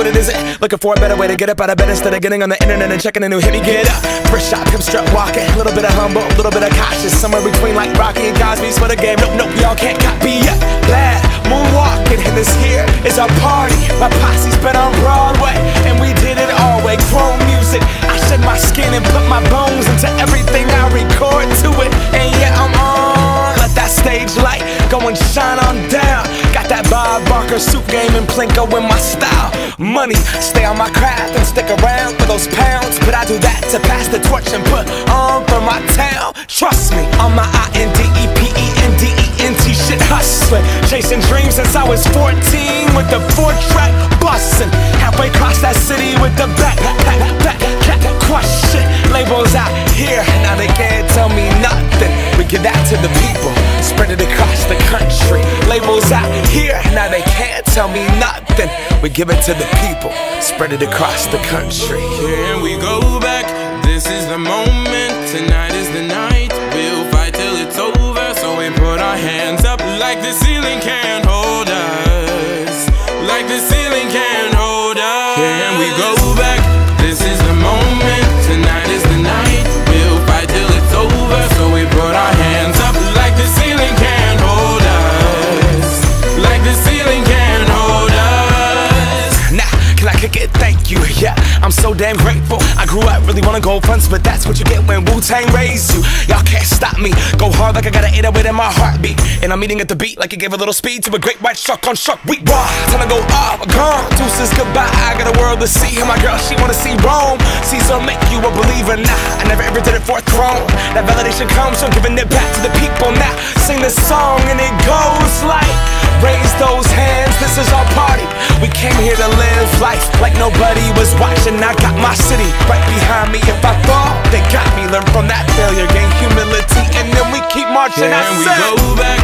what it is. Looking for a better way to get up out of bed instead of getting on the internet and checking a new hit. Me get up, first shot, pimp strut walking, a little bit of humble, a little bit of cautious, somewhere between like Rocky and Cosby's for the game. Nope, nope, y'all can't copy yet. Bad moonwalking, and this here is our party. My posse's been on Broadway, and we did it all way. Chrome music, I shed my skin and put my bones into everything I record to it. And yeah, I'm on. Let that stage light go and shine on down. Got that Bob Barker suit game and Plinko in my style. Money, stay on my craft and stick around for those pounds. But I do that to pass the torch and put on for my town. Trust me, on my INDEPENDENT shit hustling. Chasing dreams since I was 14 with the 4-track bustin'. Halfway across that city with the back crush shit. Labels out here, now they can't tell me nothing. We give that to the people, spread it across the country. Labels out here, now they can't tell me nothing. We give it to the people, spread it across the country. Can we go back? This is the moment, tonight is the night. We'll fight till it's over, so we put our hands up like the ceiling can't hold us. Like the ceiling can't hold us. Can we go back? This is the moment, tonight is the night. We'll fight till it's over, so we put our hands up like the ceiling can't hold us. Like the ceiling can't hold us. Nah, can I kick it? Thank you, yeah, I'm so damn grateful. I grew up really wanna go fronts, but that's what you get when Wu-Tang raised you. Y'all can't stop me, go hard like I got an 808 in my heartbeat. And I'm eating at the beat like it gave a little speed to a great white shark on Shark Week. Raw, time to go off, gone, deuces goodbye. I got a world to see, and my girl, she wanna see Rome. Caesar make you a believer, nah, I never ever did it for a throne. That validation comes from giving it back to the people. Now, sing this song and it goes like, raise those hands, this is our party. We came here to live life like nobody was watching. I got my city right behind me. If I fall, they got me. Learn from that failure, gain humility, and then we keep marching. Can we go back?